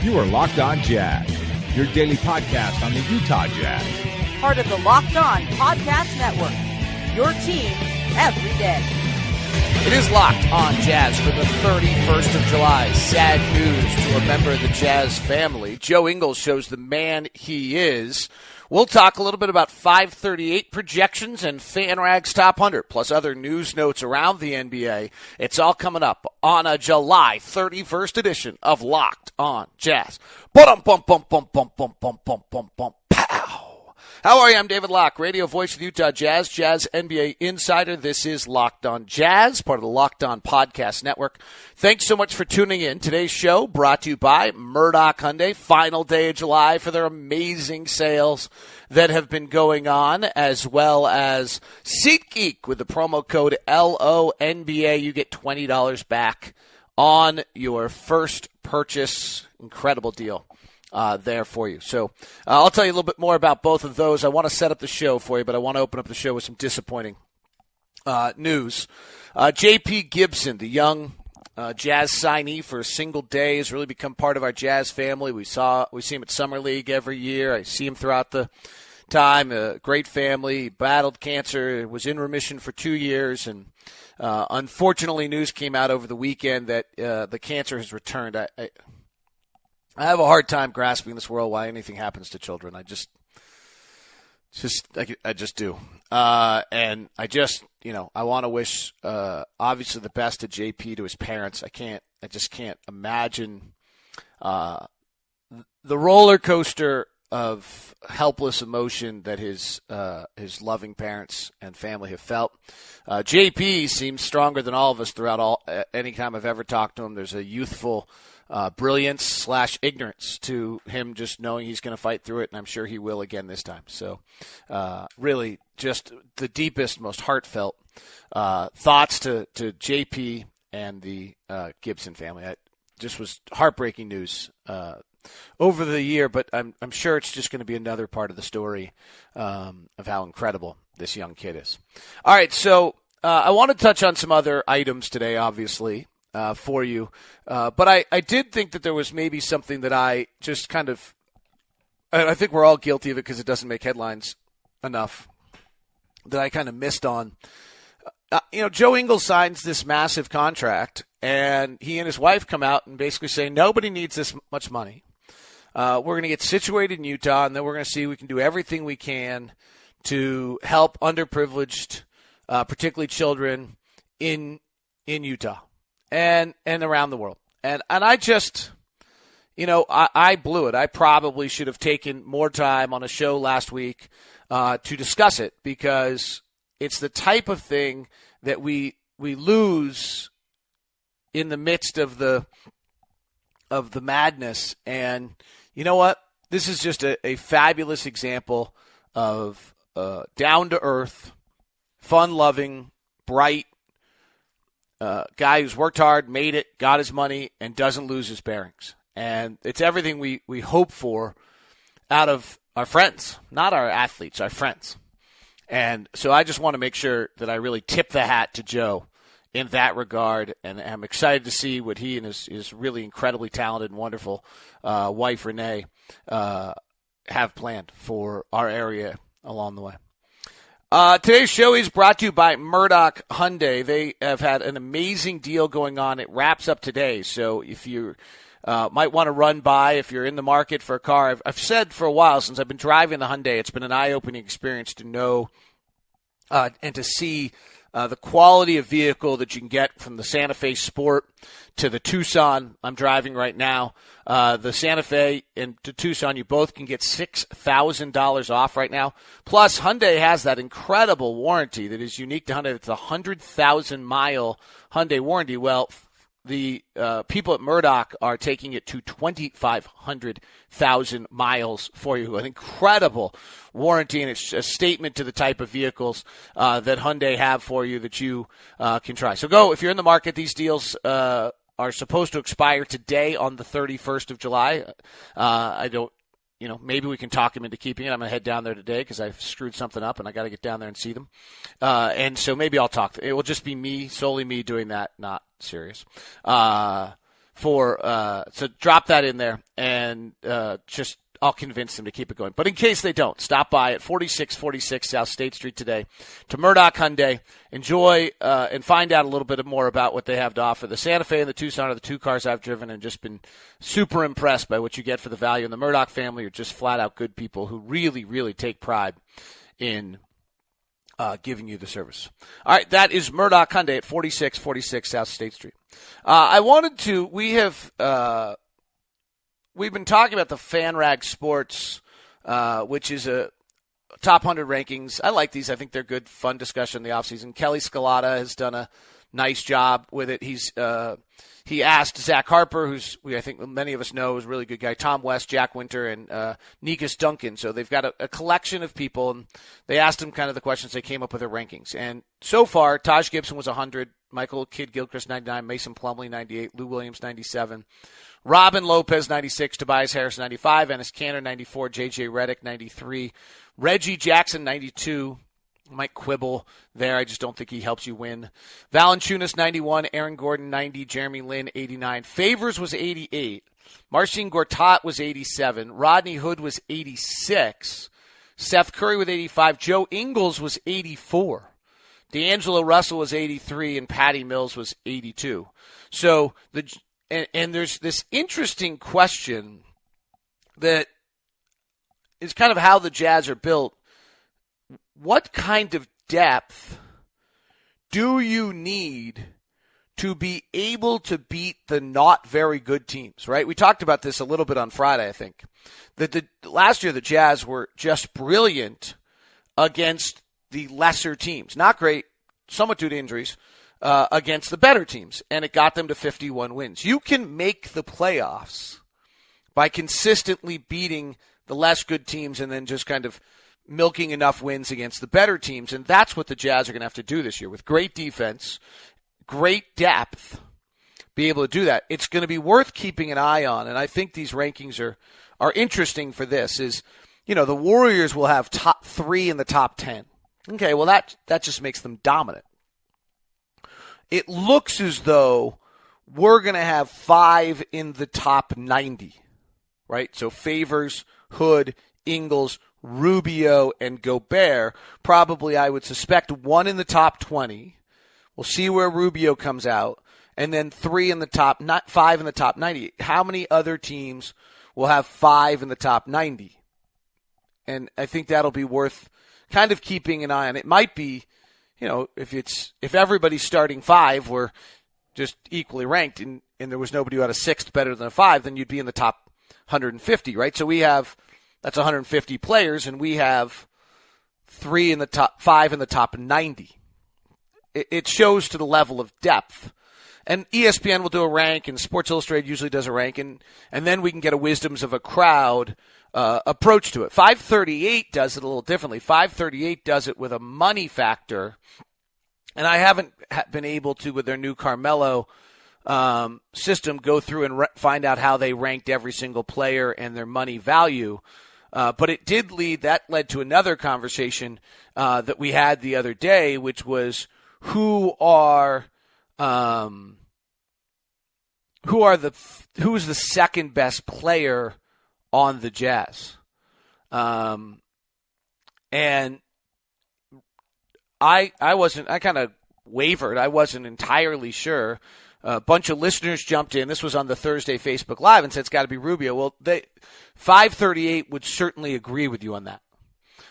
You are Locked On Jazz, your daily podcast on the Utah Jazz. Part of the Locked On Podcast Network, your team every day. It is Locked On Jazz for the 31st of July. Sad news to a member of the Jazz family. Joe Ingles shows the man he is. We'll talk a little bit about 538 projections and FanRag's Top 100, plus other news notes around the NBA. It's all coming up on a July 31st edition of Locked On Jazz. Pow! How are you? I'm David Locke, radio voice of the Utah Jazz, Jazz NBA insider. This is Locked On Jazz, part of the Locked On Podcast Network. Thanks so much for tuning in. Today's show brought to you by Murdoch Hyundai. Final day of July for their amazing sales that have been going on, as well as SeatGeek with the promo code LONBA. You get $20 back on your first purchase. Incredible deal. There for you. So I'll tell you a little bit more about both of those. I want to set up the show for you, but I want to open up the show with some disappointing news. J.P. Gibson, the young Jazz signee for a single day, has really become part of our Jazz family. We see him at Summer League every year. I see him throughout the time. A great family. He battled cancer, was in remission for 2 years, and unfortunately news came out over the weekend that the cancer has returned. I have a hard time grasping this world why anything happens to children. I just do. And I just, I want to wish, obviously the best to JP, to his parents. I just can't imagine, the roller coaster of helpless emotion that his loving parents and family have felt. JP seems stronger than all of us throughout any time I've ever talked to him. There's a youthful brilliance / ignorance to him, just knowing he's going to fight through it, and I'm sure he will again this time. So really just the deepest, most heartfelt thoughts to JP and the Gibson family. It just was heartbreaking news over the year, but I'm sure it's just going to be another part of the story of how incredible this young kid is. All right, so I want to touch on some other items today, obviously, for you. But I did think that there was maybe something that I just kind of – I think we're all guilty of it because it doesn't make headlines enough – that I kind of missed on. Joe Ingles signs this massive contract, and he and his wife come out and basically say, nobody needs this much money. We're going to get situated in Utah, and then we're going to see we can do everything we can to help underprivileged, particularly children in Utah and around the world. And I just, I blew it. I probably should have taken more time on a show last week to discuss it, because it's the type of thing that we lose in the midst of the madness. And you know what? This is just a fabulous example of down-to-earth, fun-loving, bright guy who's worked hard, made it, got his money, and doesn't lose his bearings. And it's everything we hope for out of our friends, not our athletes, our friends. And so I just want to make sure that I really tip the hat to Joe in that regard, and I'm excited to see what he and his really incredibly talented and wonderful wife, Renee, have planned for our area along the way. Today's show is brought to you by Murdoch Hyundai. They have had an amazing deal going on. It wraps up today, so if you might want to run by, if you're in the market for a car. I've said for a while, since I've been driving the Hyundai, it's been an eye-opening experience to know and to see the quality of vehicle that you can get from the Santa Fe Sport to the Tucson I'm driving right now. The Santa Fe and the Tucson, you both can get $6,000 off right now. Plus, Hyundai has that incredible warranty that is unique to Hyundai. It's a 100,000-mile Hyundai warranty. Well, the people at Murdoch are taking it to 2,500,000 miles for you. An incredible warranty, and it's a statement to the type of vehicles that Hyundai have for you that you can try. So go, if you're in the market. These deals are supposed to expire today on the 31st of July. I don't, maybe we can talk him into keeping it. I'm going to head down there today because I've screwed something up and I got to get down there and see them. And so maybe I'll talk. It will just be me, solely me doing that, not serious. So drop that in there and just I'll convince them to keep it going. But in case they don't, stop by at 4646 South State Street today to Murdoch Hyundai. Enjoy and find out a little bit more about what they have to offer. The Santa Fe and the Tucson are the two cars I've driven and just been super impressed by what you get for the value. And the Murdoch family are just flat out good people who really, really take pride in giving you the service. All right, that is Murdoch Hyundai at 4646 South State Street. We've been talking about the FanRag Sports, which is a top 100 rankings. I like these. I think they're good, fun discussion in the offseason. Kelly Scalata has done a nice job with it. He asked Zach Harper, I think many of us know is a really good guy, Tom West, Jack Winter, and Nikas Duncan. So they've got a collection of people, and they asked him kind of the questions. They came up with their rankings. And so far, Taj Gibson was 100, Michael Kidd-Gilchrist 99, Mason Plumlee 98, Lou Williams 97, Robin Lopez 96, Tobias Harris 95, Ennis Cantor 94, J.J. Redick 93, Reggie Jackson 92, might quibble there. I just don't think he helps you win. Valanciunas 91, Aaron Gordon 90, Jeremy Lin 89, Favors was 88, Marcin Gortat was 87, Rodney Hood was 86, Seth Curry with 85, Joe Ingles was 84, D'Angelo Russell was 83, and Patty Mills was 82. So and there's this interesting question that is kind of how the Jazz are built. What kind of depth do you need to be able to beat the not very good teams, right? We talked about this a little bit on Friday, I think. That last year the Jazz were just brilliant against the lesser teams. Not great, somewhat due to injuries, against the better teams. And it got them to 51 wins. You can make the playoffs by consistently beating the less good teams and then just kind of milking enough wins against the better teams. And that's what the Jazz are going to have to do this year with great defense, great depth, be able to do that. It's going to be worth keeping an eye on. And I think these rankings are interesting for this is, the Warriors will have top 3 in the top 10. Okay, well, that just makes them dominant. It looks as though we're going to have 5 in the top 90, right? So Favors, Hood, Ingles, Rubio, and Gobert. Probably, I would suspect, 1 in the top 20. We'll see where Rubio comes out. And then 5 in the top 90. How many other teams will have 5 in the top 90? And I think that'll be worth kind of keeping an eye on. It might be, if everybody's starting 5 were just equally ranked and there was nobody who had a 6th better than a 5, then you'd be in the top 150, right? So that's 150 players, and we have 5 in the top 90. It shows to the level of depth. And ESPN will do a rank, and Sports Illustrated usually does a rank, and then we can get a wisdoms of a crowd approach to it. 538 does it a little differently. 538 does it with a money factor, and I haven't been able to, with their new Carmelo system, go through and find out how they ranked every single player and their money value. But it led to another conversation that we had the other day, which was who's the second best player on the Jazz? And I kind of wavered. I wasn't entirely sure. A bunch of listeners jumped in. This was on the Thursday Facebook Live and said it's got to be Rubio. Well, 538 would certainly agree with you on that.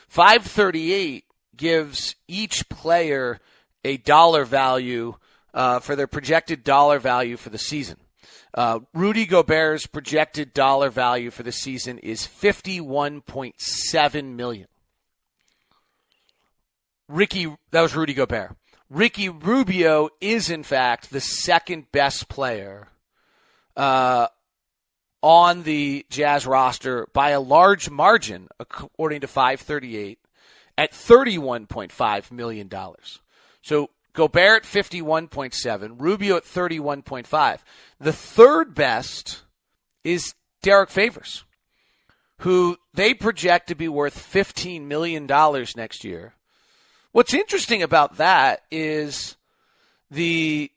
538 gives each player a dollar value for their projected dollar value for the season. Rudy Gobert's projected dollar value for the season is $51.7 million. That was Rudy Gobert. Ricky Rubio is, in fact, the second best player on the Jazz roster by a large margin, according to 538, at $31.5 million. So Gobert at 51.7, Rubio at 31.5. The third best is Derek Favors, who they project to be worth $15 million next year. What's interesting about that is the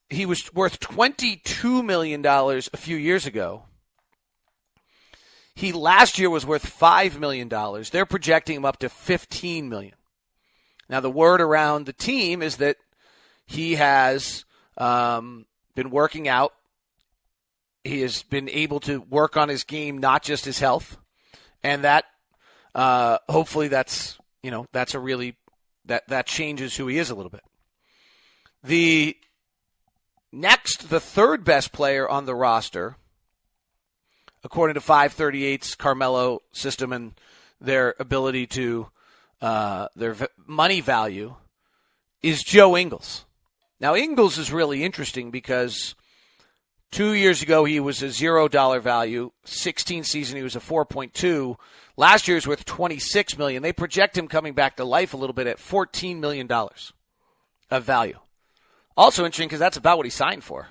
he was worth $22 million a few years ago. He last year was worth $5 million. They're projecting him up to $15 million. Now, the word around the team is that he has been working out. He has been able to work on his game, not just his health. And that, hopefully that's a really, that changes who he is a little bit. The third best player on the roster, according to 538's Carmelo system and their ability to, their money value, is Joe Ingles. Now, Ingles is really interesting because 2 years ago he was a $0 value. 16 season he was a 4.2. Last year he was worth $26 million. They project him coming back to life a little bit at $14 million of value. Also interesting because that's about what he signed for.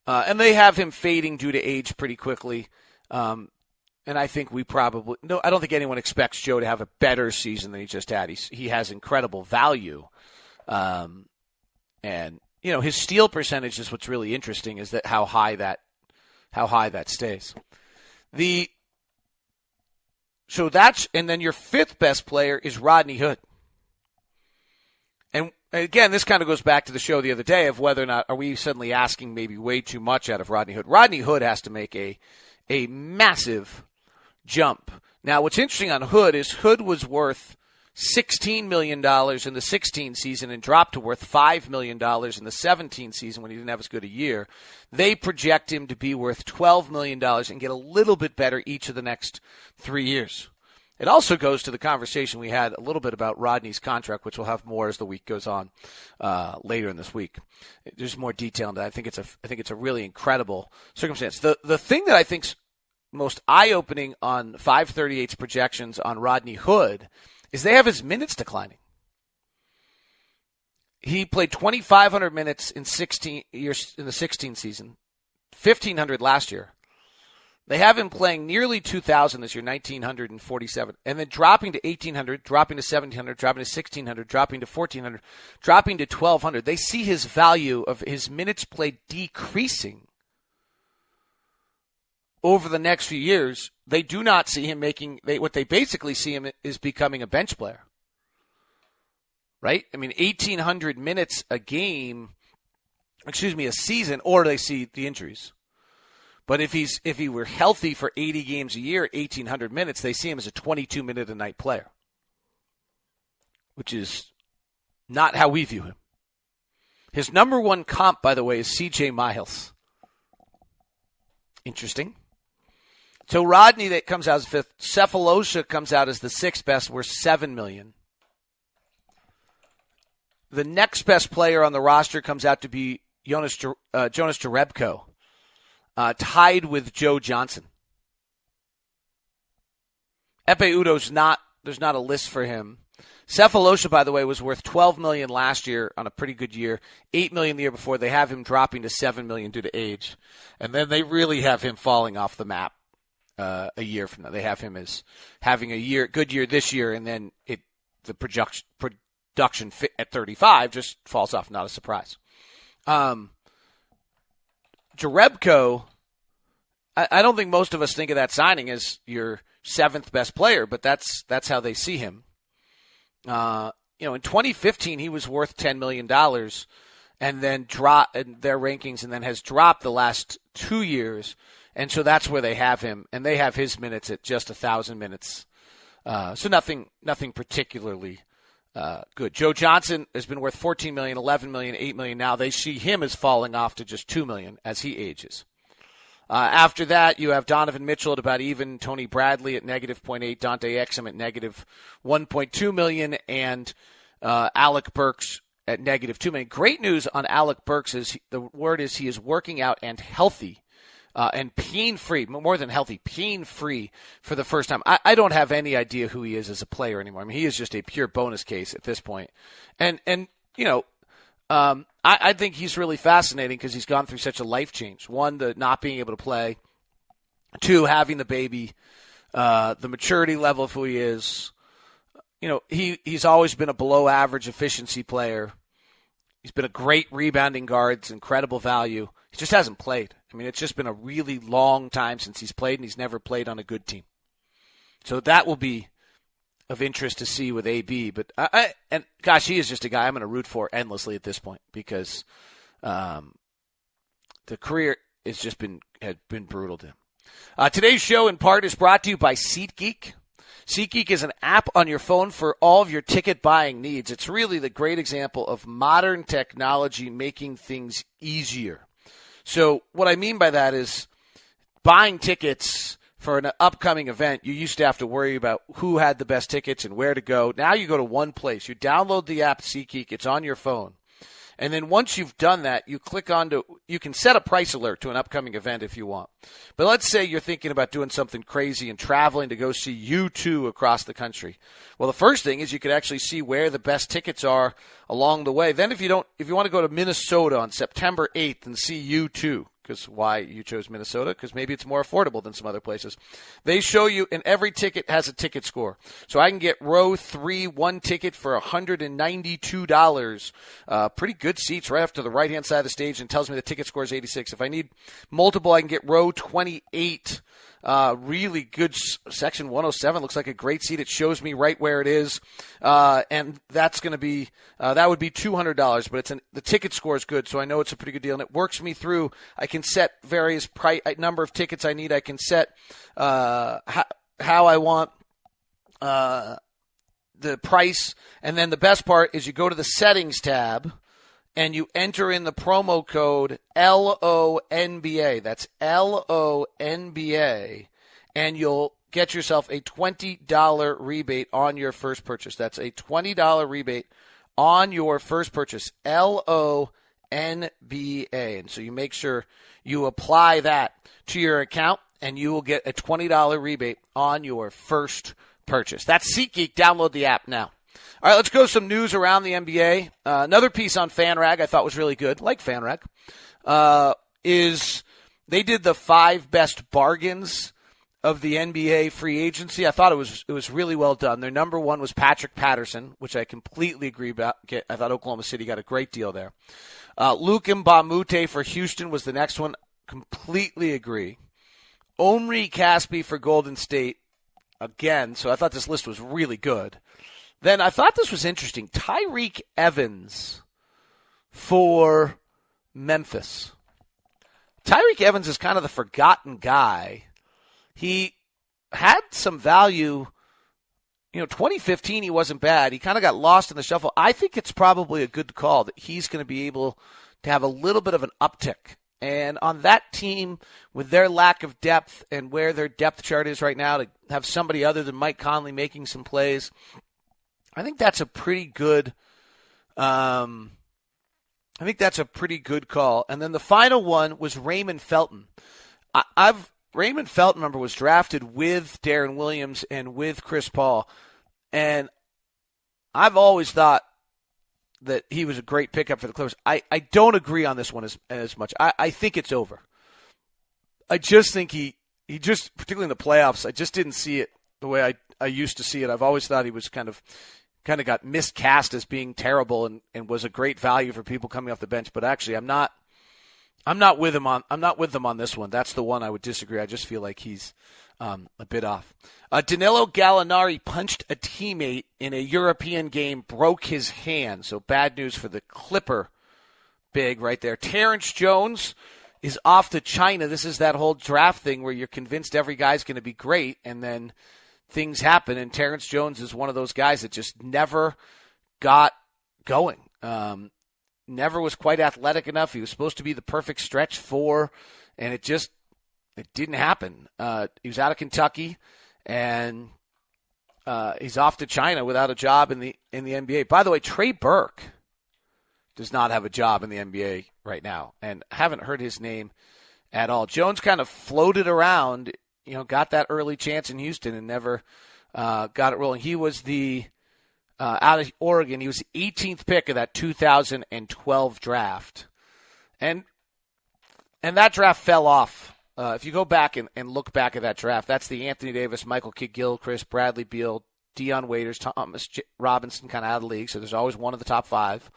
And they have him fading due to age pretty quickly. And I think I don't think anyone expects Joe to have a better season than he just had. He has incredible value. And, his steal percentage is what's really interesting, is that how high that stays. And then your fifth best player is Rodney Hood. And again, this kind of goes back to the show the other day of whether or not are we suddenly asking maybe way too much out of Rodney Hood. Rodney Hood has to make a massive jump. Now, what's interesting on Hood is Hood was worth $16 million in the 16 season and dropped to worth $5 million in the 17 season when he didn't have as good a year. They project him to be worth $12 million and get a little bit better each of the next 3 years. It also goes to the conversation we had a little bit about Rodney's contract, which we'll have more as the week goes on later in this week. There's more detail in that. I think it's a really incredible circumstance. The thing that I think's most eye-opening on 538's projections on Rodney Hood is they have his minutes declining. He played 2,500 minutes in 16 years in the 16 season, 1,500 last year. They have him playing nearly 2,000 this year, 1,947, and then dropping to 1,800, dropping to 1,700, dropping to 1,600, dropping to 1,400, dropping to 1,200. They see his value of his minutes played decreasing over the next few years. They do not see him what they basically see him is becoming a bench player. Right? I mean, 1,800 minutes a season, or they see the injuries. But if he were healthy for 80 games a year, 1,800 minutes, they see him as a 22-minute-a-night player, which is not how we view him. His number one comp, by the way, is C.J. Miles. Interesting. So Rodney, that comes out as fifth. Cephalosha comes out as the sixth best, worth $7 million. The next best player on the roster comes out to be Jonas Jerebko. Tied with Joe Johnson. Epe Udo's there's not a list for him. Cephalosha, by the way, was worth $12 million last year on a pretty good year, $8 million the year before. They have him dropping to $7 million due to age. And then they really have him falling off the map a year from now. They have him as having a good year this year, and then the production fit at 35 just falls off, not a surprise. Jerebko, I don't think most of us think of that signing as your seventh best player, but that's how they see him. In 2015 he was worth $10 million, and then dropped in their rankings, and then has dropped the last 2 years, and so that's where they have him, and they have his minutes at just 1,000 minutes. So nothing particularly good. Joe Johnson has been worth $14 million, $11 million, $8 million. Now they see him as falling off to just $2 million as he ages. After that, you have Donovan Mitchell at about even, Tony Bradley at negative 0.8, Dante Exum at negative 1.2 million, and Alec Burks at negative 2 million. Great news on Alec Burks is the word is he is working out and healthy. And pain-free, more than healthy, pain-free for the first time. I don't have any idea who he is as a player anymore. I mean, he is just a pure bonus case at this point. And I think he's really fascinating because he's gone through such a life change. One, the not being able to play. Two, having the baby. The maturity level of who he is. He's always been a below-average efficiency player. He's been a great rebounding guard. It's incredible value. He just hasn't played. I mean, it's just been a really long time since he's played, and he's never played on a good team. So that will be of interest to see with AB. But and gosh, he is just a guy I'm going to root for endlessly at this point because the career has been brutal to him. Today's show in part is brought to you by SeatGeek. SeatGeek is an app on your phone for all of your ticket buying needs. It's really the great example of modern technology making things easier. So what I mean by that is buying tickets for an upcoming event. You used to have to worry about who had the best tickets and where to go. Now you go to one place. You download the app SeatGeek. It's on your phone. And then once you've done that, you can set a price alert to an upcoming event if you want. But let's say you're thinking about doing something crazy and traveling to go see U2 across the country. Well, the first thing is you could actually see where the best tickets are along the way. Then if you want to go to Minnesota on September 8th and see U2, because why you chose Minnesota? Because maybe it's more affordable than some other places. They show you, and every ticket has a ticket score. So I can get row 3, one ticket for $192. Pretty good seats right off to the right-hand side of the stage, and tells me the ticket score is 86. If I need multiple, I can get row 28. Really good section 107. Looks like a great seat. It shows me right where it is. And that's going to be, that would be $200, but the ticket score is good. So I know it's a pretty good deal, and it works me through. I can set various number of tickets I need. I can set, how I want, the price. And then the best part is you go to the settings tab and you enter in the promo code LONBA. That's LONBA. And you'll get yourself a $20 rebate on your first purchase. That's a $20 rebate on your first purchase. LONBA. And so you make sure you apply that to your account, and you will get a $20 rebate on your first purchase. That's SeatGeek. Download the app now. All right, let's go some news around the NBA. Another piece on FanRag I thought was really good, like FanRag, is they did the 5 best bargains of the NBA free agency. I thought it was really well done. Their number one was Patrick Patterson, which I completely agree about. I thought Oklahoma City got a great deal there. Luke Mbamute for Houston was the next one. Completely agree. Omri Caspi for Golden State, again. So I thought this list was really good. Then I thought this was interesting. Tyreke Evans for Memphis. Tyreke Evans is kind of the forgotten guy. He had some value. 2015 he wasn't bad. He kind of got lost in the shuffle. I think it's probably a good call that he's going to be able to have a little bit of an uptick. And on that team, with their lack of depth and where their depth chart is right now, to have somebody other than Mike Conley making some plays, I think that's a pretty good. I think that's a pretty good call. And then the final one was Raymond Felton. Raymond Felton, remember, was drafted with Darren Williams and with Chris Paul, and I've always thought that he was a great pickup for the Clippers. I don't agree on this one as much. I think it's over. I just think he just, particularly in the playoffs, I just didn't see it the way I used to see it. I've always thought he was kind of got miscast as being terrible and was a great value for people coming off the bench. But actually, I'm not with them on this one. That's the one I would disagree. I just feel like he's a bit off. Danilo Gallinari punched a teammate in a European game, broke his hand. So bad news for the Clipper big right there. Terrence Jones is off to China. This is that whole draft thing where you're convinced every guy's going to be great, and then things happen, and Terrence Jones is one of those guys that just never got going. Never was quite athletic enough. He was supposed to be the perfect stretch 4, and it didn't happen. He was out of Kentucky, and he's off to China without a job in the NBA. By the way, Trey Burke does not have a job in the NBA right now, and I haven't heard his name at all. Jones kind of floated around, got that early chance in Houston and never got it rolling. He was out of Oregon. He was the 18th pick of that 2012 draft. And that draft fell off. If you go back and look back at that draft, that's the Anthony Davis, Michael Kidd-Gilchrist, Bradley Beal, Deion Waiters, Thomas Robinson kind of out of the league, so there's always one of the top 5.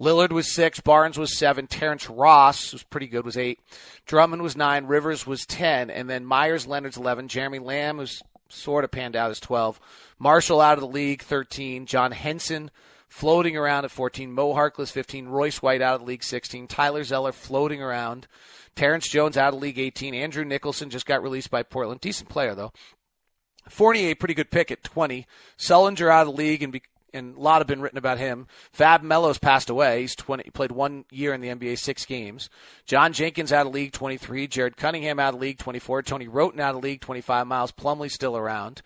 Lillard was 6, Barnes was 7, Terrence Ross, who's pretty good, was 8, Drummond was 9, Rivers was 10, and then Myers Leonard's 11, Jeremy Lamb, who's sort of panned out, is 12, Marshall out of the league, 13, John Henson floating around at 14, Mo Harkless, 15, Royce White out of the league, 16, Tyler Zeller floating around, Terrence Jones out of the league, 18, Andrew Nicholson just got released by Portland, decent player though, Fournier, pretty good pick at 20, Sullinger out of the league, and a lot have been written about him. Fab Melo's passed away. He's 20. He played 1 year in the NBA, 6 games. John Jenkins out of league, 23. Jared Cunningham out of league, 24. Tony Roten out of league, 25. Miles Plumlee still around.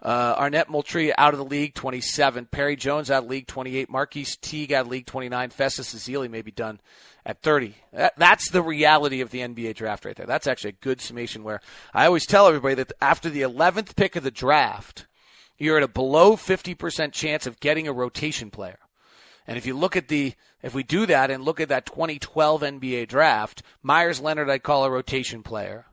Arnett Moultrie out of the league, 27. Perry Jones out of league, 28. Marquise Teague out of league, 29. Festus Ezeli may be done at 30. That's the reality of the NBA draft right there. That's actually a good summation where I always tell everybody that after the 11th pick of the draft, you're at a below 50% chance of getting a rotation player. And if you look at if we do that and look at that 2012 NBA draft, Myers Leonard I'd call a rotation player.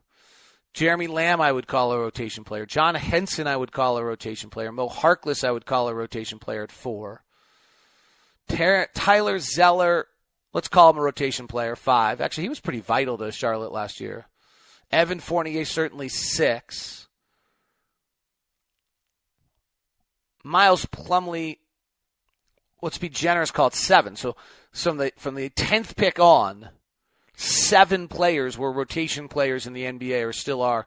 Jeremy Lamb I would call a rotation player. John Henson I would call a rotation player. Mo Harkless I would call a rotation player at 4. Tyler Zeller, let's call him a rotation player, 5. Actually, he was pretty vital to Charlotte last year. Evan Fournier certainly 6. Miles Plumlee, let's be generous, call it 7. So from the 10th pick on, 7 players were rotation players in the NBA or still are,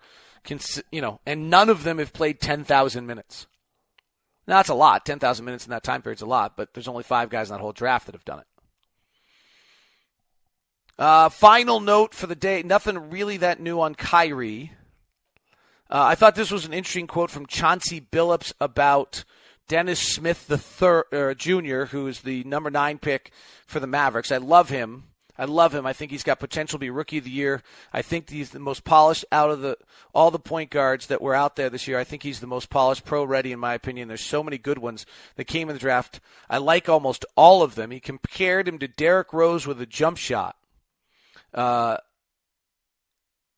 and none of them have played 10,000 minutes. Now, that's a lot. 10,000 minutes in that time period is a lot, but there's only 5 guys in that whole draft that have done it. Final note for the day, nothing really that new on Kyrie. I thought this was an interesting quote from Chauncey Billups about Dennis Smith Jr., who is the number 9 pick for the Mavericks. I love him. I think he's got potential to be Rookie of the Year. I think he's the most polished out of all the point guards that were out there this year. I think he's the most polished, pro-ready in my opinion. There's so many good ones that came in the draft. I like almost all of them. He compared him to Derrick Rose with a jump shot.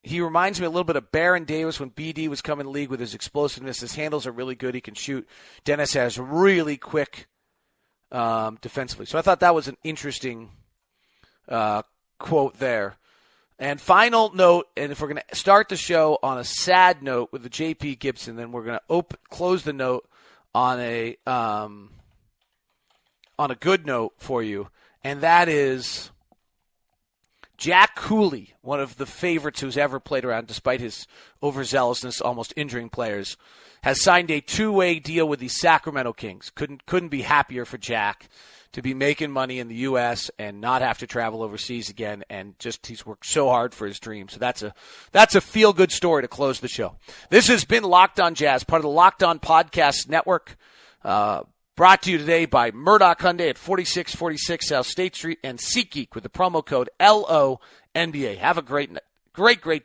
He reminds me a little bit of Baron Davis when BD was coming in the league with his explosiveness. His handles are really good. He can shoot. Dennis has really quick defensively. So I thought that was an interesting quote there. And final note, and if we're going to start the show on a sad note with the J.P. Gibson, then we're going to close the note on a good note for you, and that is Jack Cooley, one of the favorites who's ever played around, despite his overzealousness, almost injuring players, has signed a 2-way deal with the Sacramento Kings. Couldn't be happier for Jack to be making money in the U.S. and not have to travel overseas again, and just he's worked so hard for his dream. So that's a feel-good story to close the show. This has been Locked On Jazz, part of the Locked On Podcast Network. Brought to you today by Murdoch Hyundai at 4646 South State Street and SeatGeek with the promo code LONBA. Have a great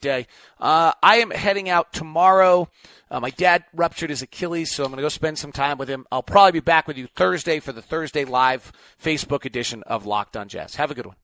day. I am heading out tomorrow. My dad ruptured his Achilles, so I'm going to go spend some time with him. I'll probably be back with you Thursday for the Thursday Live Facebook edition of Locked On Jazz. Have a good one.